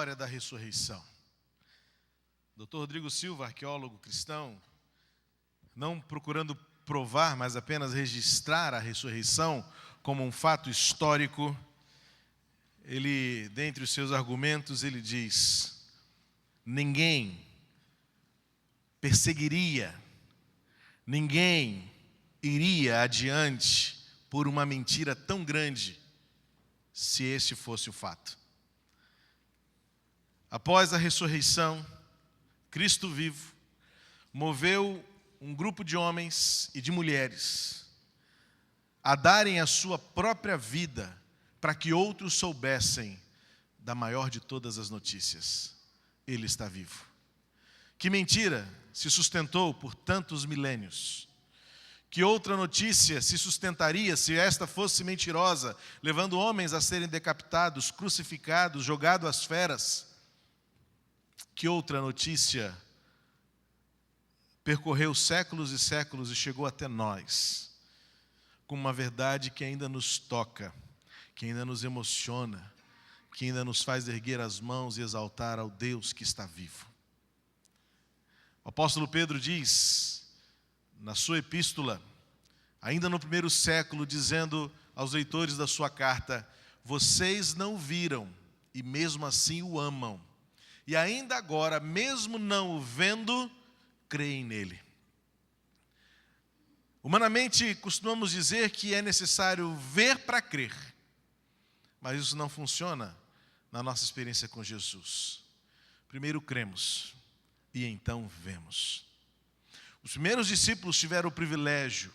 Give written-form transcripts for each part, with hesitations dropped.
História da ressurreição. Dr. Rodrigo Silva, arqueólogo cristão, não procurando provar, mas apenas registrar a ressurreição como um fato histórico, ele, dentre os seus argumentos, ele diz: ninguém perseguiria, ninguém iria adiante por uma mentira tão grande, se este fosse o fato. Após a ressurreição, Cristo vivo moveu um grupo de homens e de mulheres a darem a sua própria vida para que outros soubessem da maior de todas as notícias: Ele está vivo. Que mentira se sustentou por tantos milênios? Que outra notícia se sustentaria se esta fosse mentirosa, levando homens a serem decapitados, crucificados, jogados às feras? Que outra notícia percorreu séculos e séculos e chegou até nós, com uma verdade que ainda nos toca, que ainda nos emociona, que ainda nos faz erguer as mãos e exaltar ao Deus que está vivo? O apóstolo Pedro diz, na sua epístola, ainda no primeiro século, dizendo aos leitores da sua carta: vocês não viram e mesmo assim o amam. E ainda agora, mesmo não o vendo, creem nele. Humanamente, costumamos dizer que é necessário ver para crer. Mas isso não funciona na nossa experiência com Jesus. Primeiro cremos e então vemos. Os primeiros discípulos tiveram o privilégio,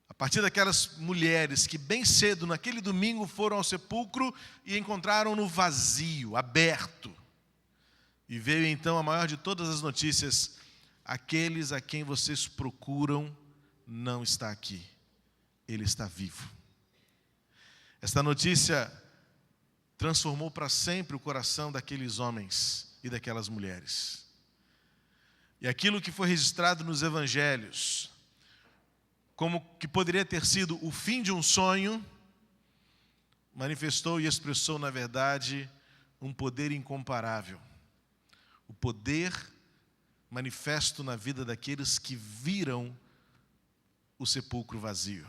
a partir daquelas mulheres que bem cedo, naquele domingo, foram ao sepulcro e encontraram-no vazio, aberto. E veio então a maior de todas as notícias: aqueles a quem vocês procuram não está aqui, Ele está vivo. Esta notícia transformou para sempre o coração daqueles homens e daquelas mulheres. E aquilo que foi registrado nos evangelhos, como que poderia ter sido o fim de um sonho, manifestou e expressou, na verdade, um poder incomparável. O poder manifesto na vida daqueles que viram o sepulcro vazio.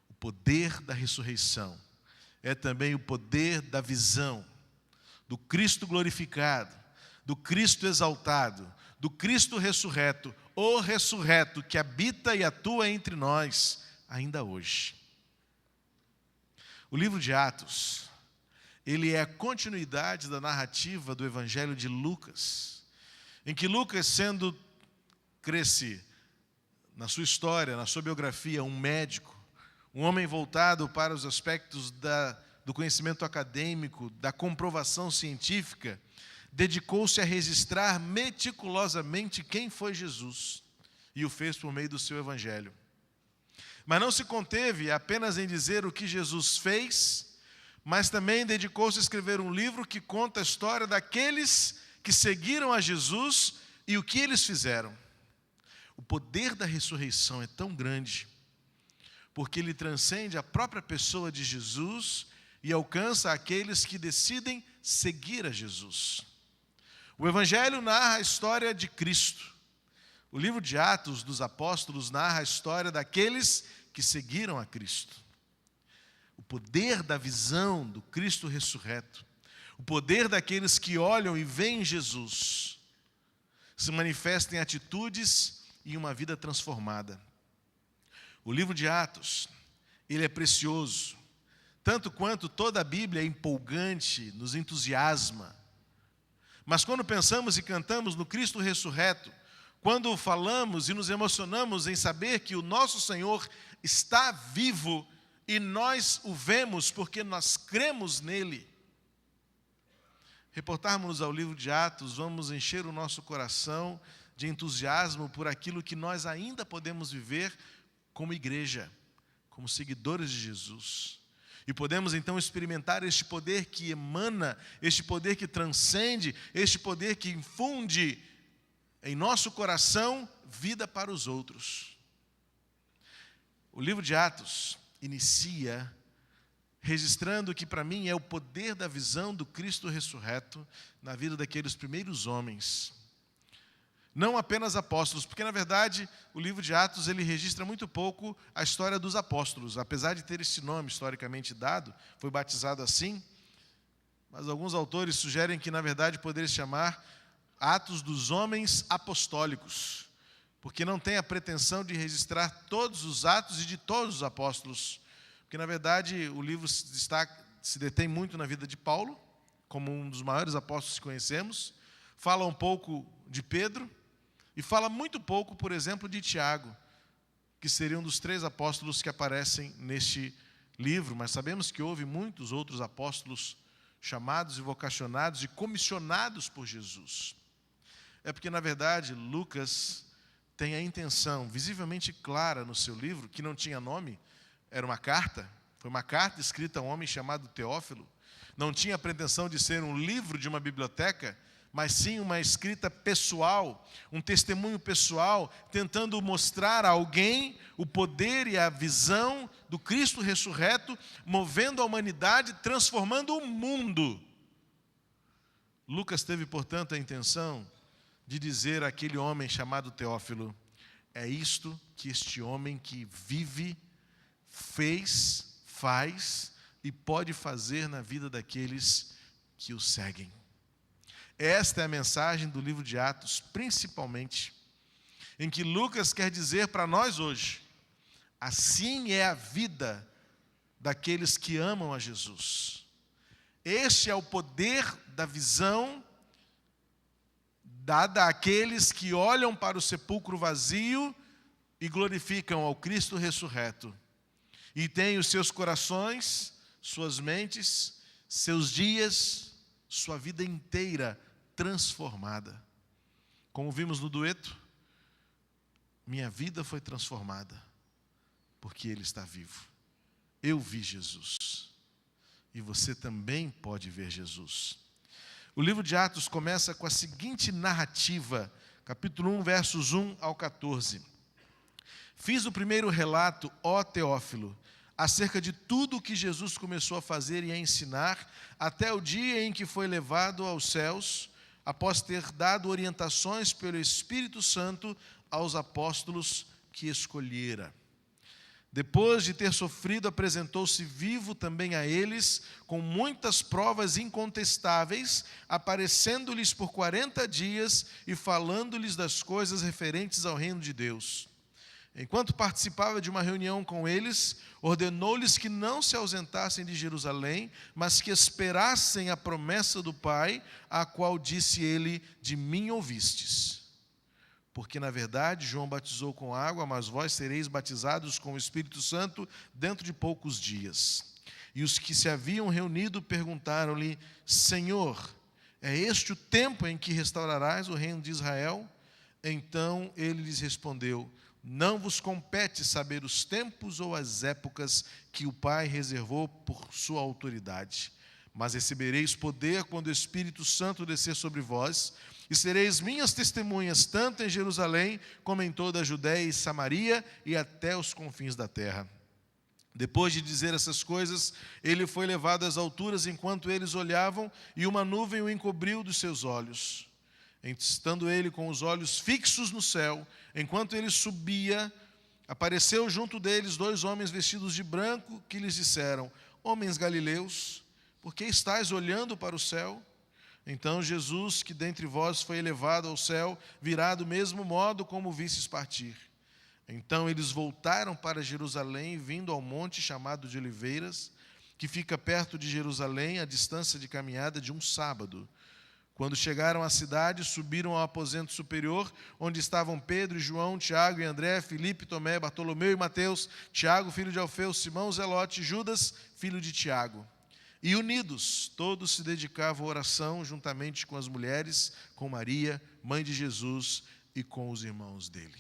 O poder da ressurreição é também o poder da visão do Cristo glorificado, do Cristo exaltado, do Cristo ressurreto, o ressurreto que habita e atua entre nós ainda hoje. O livro de Atos, ele é a continuidade da narrativa do Evangelho de Lucas, em que Lucas, cresce na sua história, na sua biografia, um médico, um homem voltado para os aspectos do conhecimento acadêmico, da comprovação científica, dedicou-se a registrar meticulosamente quem foi Jesus e o fez por meio do seu Evangelho. Mas não se conteve apenas em dizer o que Jesus fez, mas também dedicou-se a escrever um livro que conta a história daqueles que seguiram a Jesus e o que eles fizeram. O poder da ressurreição é tão grande, porque ele transcende a própria pessoa de Jesus e alcança aqueles que decidem seguir a Jesus. O Evangelho narra a história de Cristo. O livro de Atos dos Apóstolos narra a história daqueles que seguiram a Cristo. O poder da visão do Cristo ressurreto, o poder daqueles que olham e veem Jesus, se manifesta em atitudes e em uma vida transformada. O livro de Atos, ele é precioso, tanto quanto toda a Bíblia é empolgante, nos entusiasma. Mas quando pensamos e cantamos no Cristo ressurreto, quando falamos e nos emocionamos em saber que o nosso Senhor está vivo e nós o vemos porque nós cremos nele, reportarmos-nos ao livro de Atos, vamos encher o nosso coração de entusiasmo por aquilo que nós ainda podemos viver como igreja, como seguidores de Jesus. E podemos então experimentar este poder que emana, este poder que transcende, este poder que infunde em nosso coração vida para os outros. O livro de Atos inicia registrando que para mim é o poder da visão do Cristo ressurreto na vida daqueles primeiros homens. Não apenas apóstolos, porque na verdade o livro de Atos ele registra muito pouco a história dos apóstolos, apesar de ter esse nome historicamente dado, foi batizado assim, mas alguns autores sugerem que na verdade poderia se chamar Atos dos Homens Apostólicos, porque não tem a pretensão de registrar todos os atos e de todos os apóstolos, porque na verdade o livro se detém muito na vida de Paulo, como um dos maiores apóstolos que conhecemos, fala um pouco de Pedro, e fala muito pouco, por exemplo, de Tiago, que seria um dos 3 apóstolos que aparecem neste livro, mas sabemos que houve muitos outros apóstolos chamados e vocacionados e comissionados por Jesus. É porque, na verdade, Lucas tem a intenção visivelmente clara no seu livro, que não tinha nome, era uma carta, foi uma carta escrita a um homem chamado Teófilo, não tinha a pretensão de ser um livro de uma biblioteca, mas sim uma escrita pessoal, um testemunho pessoal, tentando mostrar a alguém o poder e a visão do Cristo ressurreto, movendo a humanidade, transformando o mundo. Lucas teve, portanto, a intenção de dizer àquele homem chamado Teófilo: é isto que este homem que vive, fez, faz e pode fazer na vida daqueles que o seguem. Esta é a mensagem do livro de Atos, principalmente, em que Lucas quer dizer para nós hoje: assim é a vida daqueles que amam a Jesus. Este é o poder da visão dada àqueles que olham para o sepulcro vazio e glorificam ao Cristo ressurreto. E têm os seus corações, suas mentes, seus dias, sua vida inteira transformada. Como vimos no dueto, minha vida foi transformada, porque Ele está vivo. Eu vi Jesus. E você também pode ver Jesus. O livro de Atos começa com a seguinte narrativa, capítulo 1, versos 1 ao 14. Fiz o primeiro relato, ó Teófilo, acerca de tudo o que Jesus começou a fazer e a ensinar, até o dia em que foi levado aos céus, após ter dado orientações pelo Espírito Santo aos apóstolos que escolhera. Depois de ter sofrido, apresentou-se vivo também a eles, com muitas provas incontestáveis, aparecendo-lhes por 40 dias e falando-lhes das coisas referentes ao reino de Deus. Enquanto participava de uma reunião com eles, ordenou-lhes que não se ausentassem de Jerusalém, mas que esperassem a promessa do Pai, a qual disse ele: de mim ouvistes. Porque, na verdade, João batizou com água, mas vós sereis batizados com o Espírito Santo dentro de poucos dias. E os que se haviam reunido perguntaram-lhe: Senhor, é este o tempo em que restaurarás o reino de Israel? Então ele lhes respondeu: não vos compete saber os tempos ou as épocas que o Pai reservou por sua autoridade. Mas recebereis poder quando o Espírito Santo descer sobre vós, e sereis minhas testemunhas, tanto em Jerusalém, como em toda a Judéia e Samaria, e até os confins da terra. Depois de dizer essas coisas, ele foi levado às alturas enquanto eles olhavam, e uma nuvem o encobriu dos seus olhos. Estando ele com os olhos fixos no céu, enquanto ele subia, apareceu junto deles 2 homens vestidos de branco, que lhes disseram: homens galileus, por que estáis olhando para o céu? Então Jesus, que dentre vós foi elevado ao céu, virá do mesmo modo como o vistes partir. Então eles voltaram para Jerusalém, vindo ao monte chamado de Oliveiras, que fica perto de Jerusalém, a distância de caminhada de um sábado. Quando chegaram à cidade, subiram ao aposento superior, onde estavam Pedro e João, Tiago e André, Filipe, Tomé, Bartolomeu e Mateus, Tiago, filho de Alfeu, Simão, Zelote, Judas, filho de Tiago. E unidos, todos se dedicavam à oração, juntamente com as mulheres, com Maria, mãe de Jesus, e com os irmãos dele.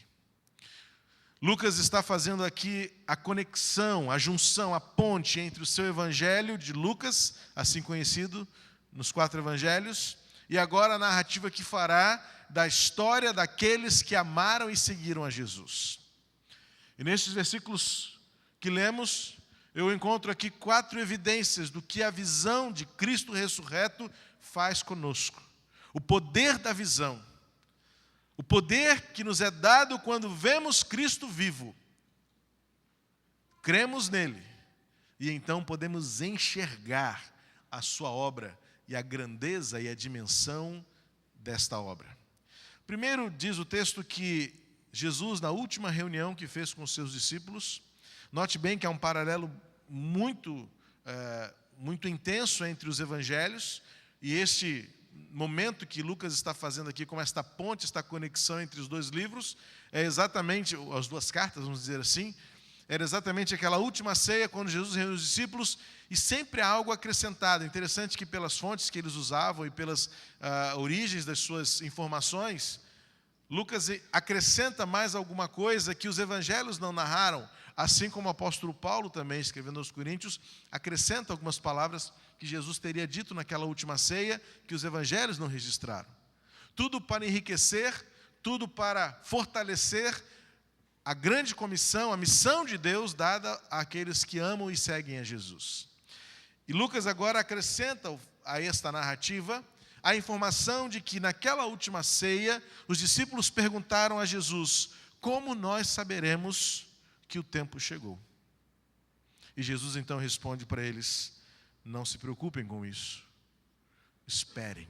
Lucas está fazendo aqui a conexão, a junção, a ponte entre o seu evangelho de Lucas, assim conhecido nos 4 evangelhos, e agora a narrativa que fará da história daqueles que amaram e seguiram a Jesus. E nesses versículos que lemos, eu encontro aqui 4 evidências do que a visão de Cristo ressurreto faz conosco. O poder da visão. O poder que nos é dado quando vemos Cristo vivo. Cremos nele. E então podemos enxergar a sua obra e a grandeza e a dimensão desta obra. Primeiro, diz o texto que Jesus, na última reunião que fez com os seus discípulos, note bem que há um paralelo muito intenso entre os evangelhos e este momento que Lucas está fazendo aqui, como esta ponte, esta conexão entre os 2 livros, é exatamente, as 2 cartas, vamos dizer assim, era exatamente aquela última ceia, quando Jesus reuniu os discípulos, e sempre há algo acrescentado. Interessante que pelas fontes que eles usavam e pelas origens das suas informações, Lucas acrescenta mais alguma coisa que os evangelhos não narraram, assim como o apóstolo Paulo também, escrevendo aos Coríntios, acrescenta algumas palavras que Jesus teria dito naquela última ceia, que os evangelhos não registraram. Tudo para enriquecer, tudo para fortalecer a grande comissão, a missão de Deus dada àqueles que amam e seguem a Jesus. E Lucas agora acrescenta a esta narrativa a informação de que naquela última ceia, os discípulos perguntaram a Jesus: como nós saberemos que o tempo chegou? E Jesus então responde para eles: não se preocupem com isso, esperem.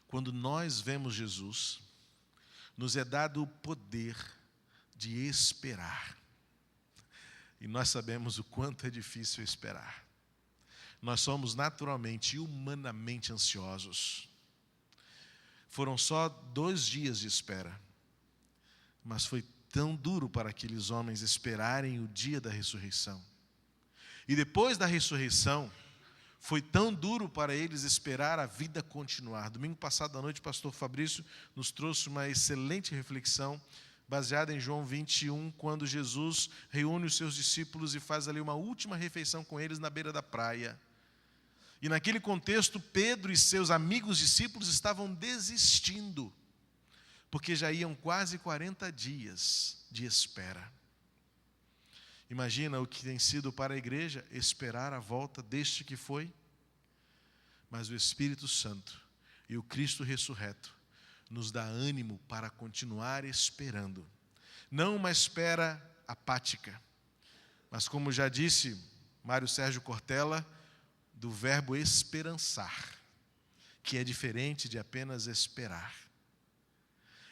Quando nós vemos Jesus, nos é dado o poder de esperar. E nós sabemos o quanto é difícil esperar. Nós somos naturalmente e humanamente ansiosos. Foram só 2 dias de espera, mas foi tão duro para aqueles homens esperarem o dia da ressurreição. E depois da ressurreição, foi tão duro para eles esperar a vida continuar. Domingo passado à noite, o pastor Fabrício nos trouxe uma excelente reflexão, baseada em João 21, quando Jesus reúne os seus discípulos e faz ali uma última refeição com eles na beira da praia. E naquele contexto, Pedro e seus amigos discípulos estavam desistindo, porque já iam quase 40 dias de espera. Imagina o que tem sido para a igreja esperar a volta deste que foi. Mas o Espírito Santo e o Cristo ressurreto nos dá ânimo para continuar esperando. Não uma espera apática, mas como já disse Mário Sérgio Cortella, do verbo esperançar, que é diferente de apenas esperar.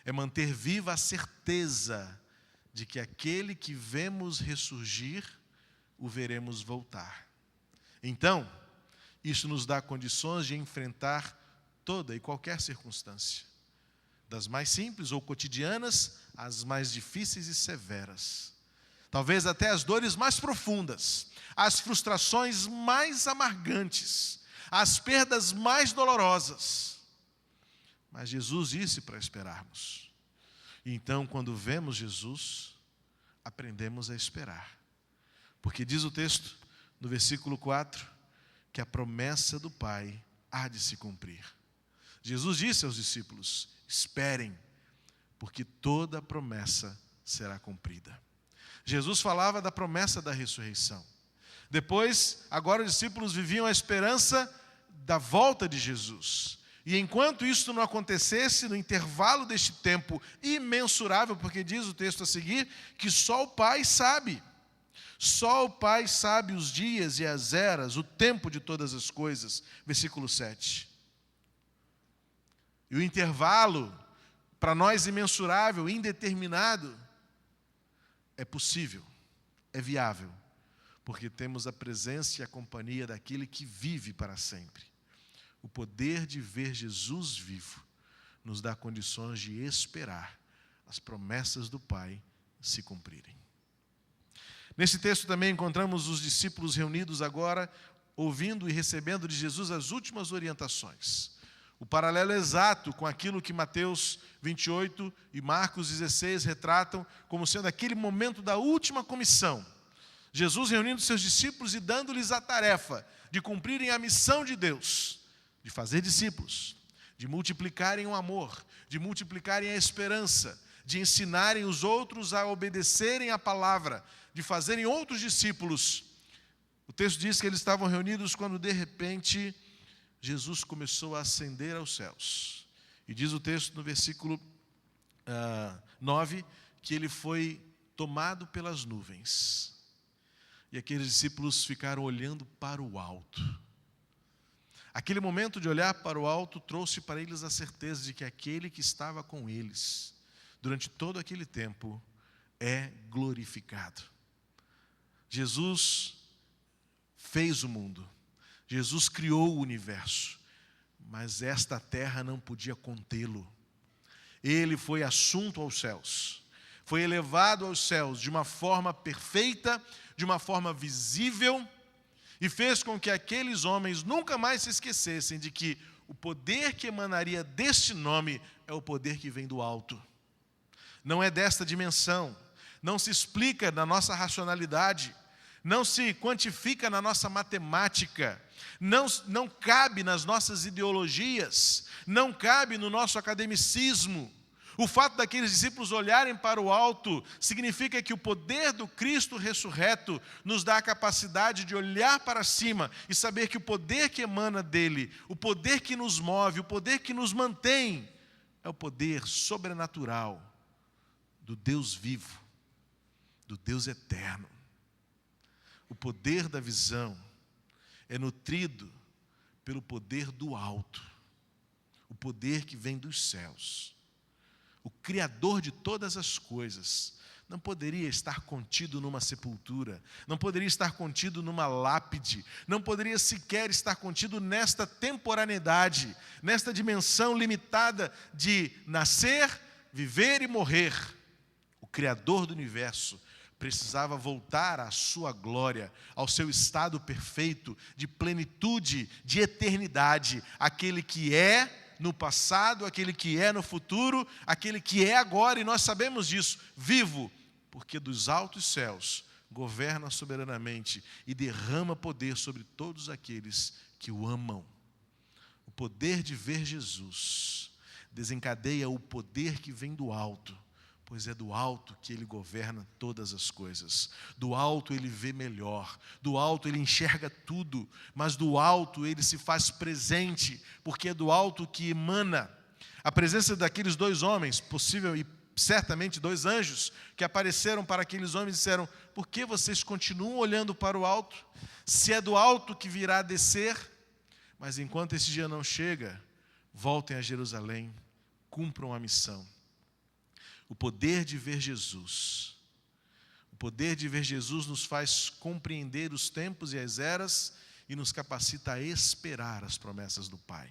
É manter viva a certeza de que aquele que vemos ressurgir, o veremos voltar. Então, isso nos dá condições de enfrentar toda e qualquer circunstância, das mais simples ou cotidianas às mais difíceis e severas. Talvez até as dores mais profundas, as frustrações mais amargantes, as perdas mais dolorosas. Mas Jesus disse para esperarmos. E então, quando vemos Jesus, aprendemos a esperar. Porque diz o texto, no versículo 4, que a promessa do Pai há de se cumprir. Jesus disse aos discípulos: esperem, porque toda a promessa será cumprida. Jesus falava da promessa da ressurreição. Depois, agora os discípulos viviam a esperança da volta de Jesus. E enquanto isso não acontecesse, no intervalo deste tempo imensurável, porque diz o texto a seguir, que só o Pai sabe. Só o Pai sabe os dias e as eras, o tempo de todas as coisas. Versículo 7. E o intervalo, para nós imensurável, indeterminado, é possível, é viável, porque temos a presença e a companhia daquele que vive para sempre. O poder de ver Jesus vivo nos dá condições de esperar as promessas do Pai se cumprirem. Nesse texto também encontramos os discípulos reunidos agora, ouvindo e recebendo de Jesus as últimas orientações. O paralelo exato com aquilo que Mateus 28 e Marcos 16 retratam como sendo aquele momento da última comissão. Jesus reunindo seus discípulos e dando-lhes a tarefa de cumprirem a missão de Deus, de fazer discípulos, de multiplicarem o amor, de multiplicarem a esperança, de ensinarem os outros a obedecerem à palavra, de fazerem outros discípulos. O texto diz que eles estavam reunidos quando, de repente, Jesus começou a ascender aos céus. E diz o texto no versículo 9, que ele foi tomado pelas nuvens. E aqueles discípulos ficaram olhando para o alto. Aquele momento de olhar para o alto trouxe para eles a certeza de que aquele que estava com eles durante todo aquele tempo é glorificado. Jesus fez o mundo, Jesus criou o universo, mas esta terra não podia contê-lo. Ele foi assunto aos céus, foi elevado aos céus de uma forma perfeita, de uma forma visível, e fez com que aqueles homens nunca mais se esquecessem de que o poder que emanaria deste nome é o poder que vem do alto. Não é desta dimensão, não se explica na nossa racionalidade, não se quantifica na nossa matemática, não cabe nas nossas ideologias, não cabe no nosso academicismo. O fato daqueles discípulos olharem para o alto significa que o poder do Cristo ressurreto nos dá a capacidade de olhar para cima e saber que o poder que emana dele, o poder que nos move, o poder que nos mantém, é o poder sobrenatural do Deus vivo, do Deus eterno. O poder da visão é nutrido pelo poder do alto, o poder que vem dos céus. O Criador de todas as coisas não poderia estar contido numa sepultura, não poderia estar contido numa lápide, não poderia sequer estar contido nesta temporaneidade, nesta dimensão limitada de nascer, viver e morrer. O Criador do universo precisava voltar à sua glória, ao seu estado perfeito, de plenitude, de eternidade, aquele que é no passado, aquele que é no futuro, aquele que é agora, e nós sabemos disso, vivo, porque dos altos céus governa soberanamente e derrama poder sobre todos aqueles que o amam. O poder de ver Jesus desencadeia o poder que vem do alto, pois é do alto que ele governa todas as coisas. Do alto ele vê melhor, do alto ele enxerga tudo, mas do alto ele se faz presente, porque é do alto que emana. A presença daqueles dois homens, possível e certamente dois anjos, que apareceram para aqueles homens e disseram: por que vocês continuam olhando para o alto? Se é do alto que virá descer, mas enquanto esse dia não chega, voltem a Jerusalém, cumpram a missão. O poder de ver Jesus. O poder de ver Jesus nos faz compreender os tempos e as eras e nos capacita a esperar as promessas do Pai.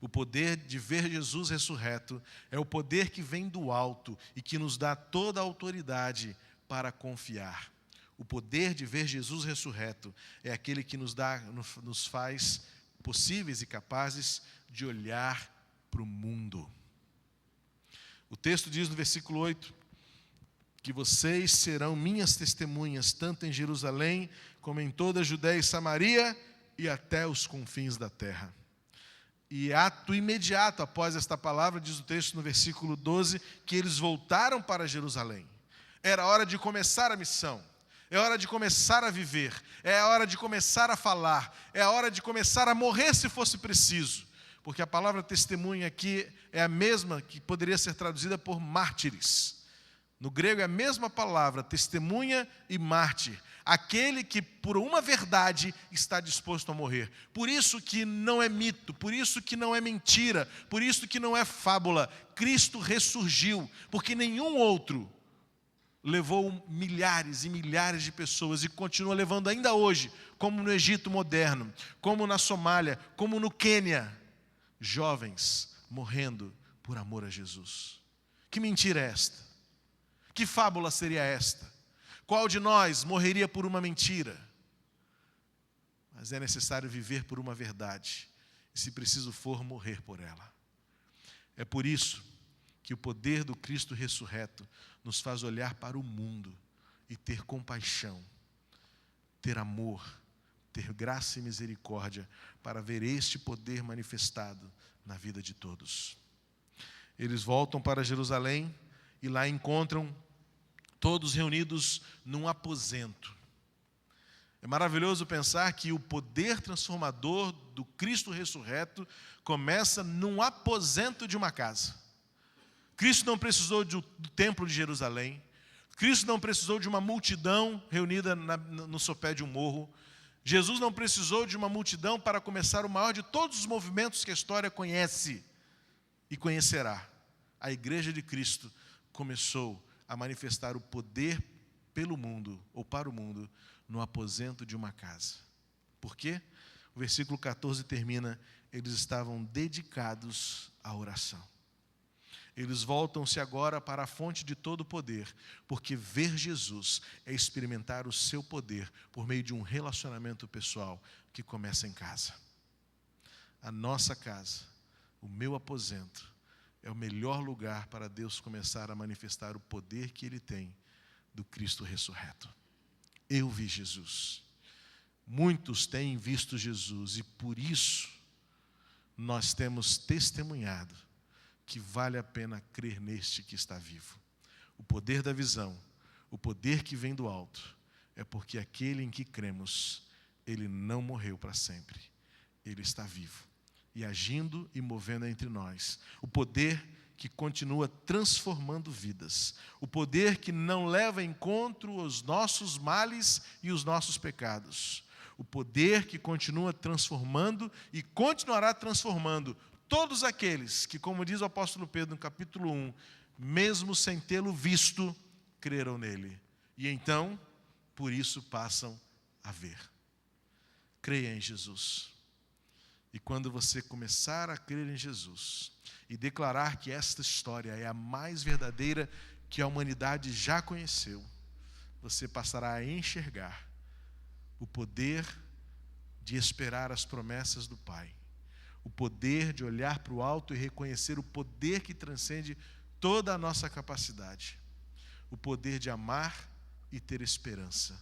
O poder de ver Jesus ressurreto é o poder que vem do alto e que nos dá toda a autoridade para confiar. O poder de ver Jesus ressurreto é aquele que nos faz possíveis e capazes de olhar para o mundo. O texto diz no versículo 8, que vocês serão minhas testemunhas, tanto em Jerusalém, como em toda a Judéia e Samaria, e até os confins da terra. E ato imediato após esta palavra, diz o texto no versículo 12, que eles voltaram para Jerusalém. Era hora de começar a missão, é hora de começar a viver, é a hora de começar a falar, é a hora de começar a morrer se fosse preciso. Porque a palavra testemunha aqui é a mesma que poderia ser traduzida por mártires. No grego é a mesma palavra, testemunha e mártir. Aquele que por uma verdade está disposto a morrer. Por isso que não é mito, por isso que não é mentira, por isso que não é fábula. Cristo ressurgiu, porque nenhum outro levou milhares e milhares de pessoas e continua levando ainda hoje, como no Egito moderno, como na Somália, como no Quênia, jovens morrendo por amor a Jesus. Que mentira é esta? Que fábula seria esta? Qual de nós morreria por uma mentira? Mas é necessário viver por uma verdade, e se preciso for, morrer por ela. É por isso que o poder do Cristo ressurreto nos faz olhar para o mundo e ter compaixão, ter amor, ter graça e misericórdia para ver este poder manifestado na vida de todos. Eles voltam para Jerusalém e lá encontram todos reunidos num aposento. É maravilhoso pensar que o poder transformador do Cristo ressurreto começa num aposento de uma casa. Cristo não precisou do templo de Jerusalém. Cristo não precisou de uma multidão reunida no sopé de um morro. Jesus não precisou de uma multidão para começar o maior de todos os movimentos que a história conhece e conhecerá. A igreja de Cristo começou a manifestar o poder pelo mundo, ou para o mundo, no aposento de uma casa. Por quê? O versículo 14 termina: eles estavam dedicados à oração. Eles voltam-se agora para a fonte de todo o poder, porque ver Jesus é experimentar o seu poder por meio de um relacionamento pessoal que começa em casa. A nossa casa, o meu aposento, é o melhor lugar para Deus começar a manifestar o poder que Ele tem do Cristo ressurreto. Eu vi Jesus. Muitos têm visto Jesus e por isso nós temos testemunhado que vale a pena crer neste que está vivo. O poder da visão, o poder que vem do alto, é porque aquele em que cremos, ele não morreu para sempre. Ele está vivo e agindo e movendo entre nós. O poder que continua transformando vidas. O poder que não leva em conta os nossos males e os nossos pecados. O poder que continua transformando e continuará transformando todos aqueles que, como diz o apóstolo Pedro no capítulo 1, mesmo sem tê-lo visto, creram nele. E então, por isso passam a ver. Creia em Jesus. E quando você começar a crer em Jesus e declarar que esta história é a mais verdadeira que a humanidade já conheceu, você passará a enxergar o poder de esperar as promessas do Pai. O poder de olhar para o alto e reconhecer o poder que transcende toda a nossa capacidade. O poder de amar e ter esperança.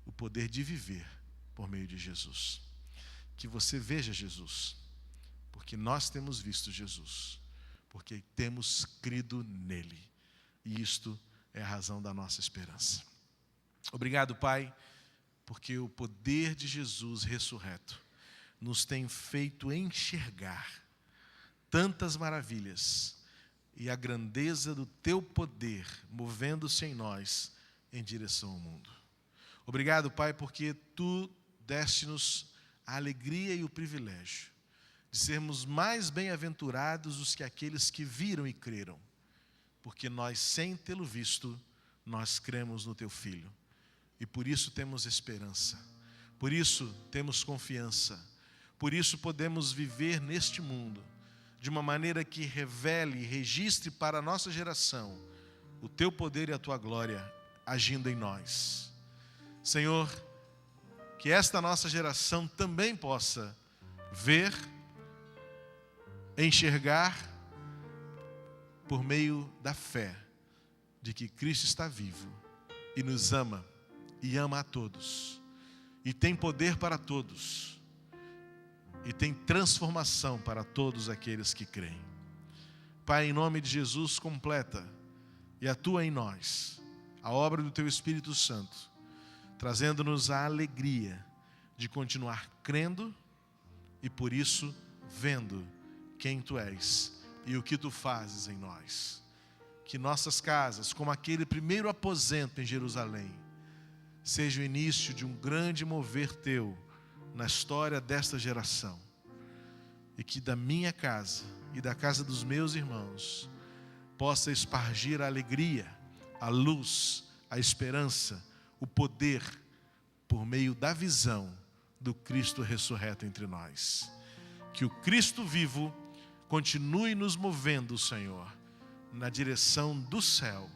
O poder de viver por meio de Jesus. Que você veja Jesus, porque nós temos visto Jesus, porque temos crido nele. E isto é a razão da nossa esperança. Obrigado, Pai, porque o poder de Jesus ressurreto nos tem feito enxergar tantas maravilhas e a grandeza do teu poder movendo-se em nós em direção ao mundo. Obrigado, Pai, porque tu deste-nos a alegria e o privilégio de sermos mais bem-aventurados dos que aqueles que viram e creram, porque nós, sem tê-lo visto, nós cremos no teu Filho, e por isso temos esperança, por isso temos confiança, por isso podemos viver neste mundo de uma maneira que revele e registre para a nossa geração o teu poder e a tua glória agindo em nós. Senhor, que esta nossa geração também possa ver, enxergar, por meio da fé, de que Cristo está vivo e nos ama, e ama a todos, e tem poder para todos, e tem transformação para todos aqueles que creem. Pai, em nome de Jesus, completa e atua em nós a obra do teu Espírito Santo, trazendo-nos a alegria de continuar crendo e por isso vendo quem tu és e o que tu fazes em nós. Que nossas casas, como aquele primeiro aposento em Jerusalém, seja o início de um grande mover teu na história desta geração. E que da minha casa e da casa dos meus irmãos possa espargir a alegria, a luz, a esperança, o poder, por meio da visão do Cristo ressurreto entre nós. Que o Cristo vivo continue nos movendo, Senhor, na direção do céu,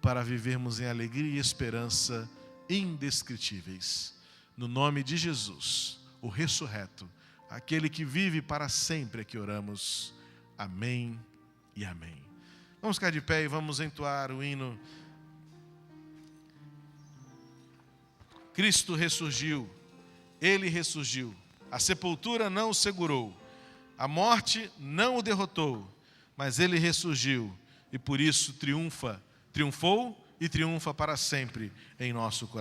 para vivermos em alegria e esperança indescritíveis. No nome de Jesus, o ressurreto, aquele que vive para sempre, é que oramos. Amém e amém. Vamos ficar de pé e vamos entoar o hino. Cristo ressurgiu, Ele ressurgiu, a sepultura não o segurou, a morte não o derrotou, mas Ele ressurgiu e por isso triunfou e triunfa para sempre em nosso coração.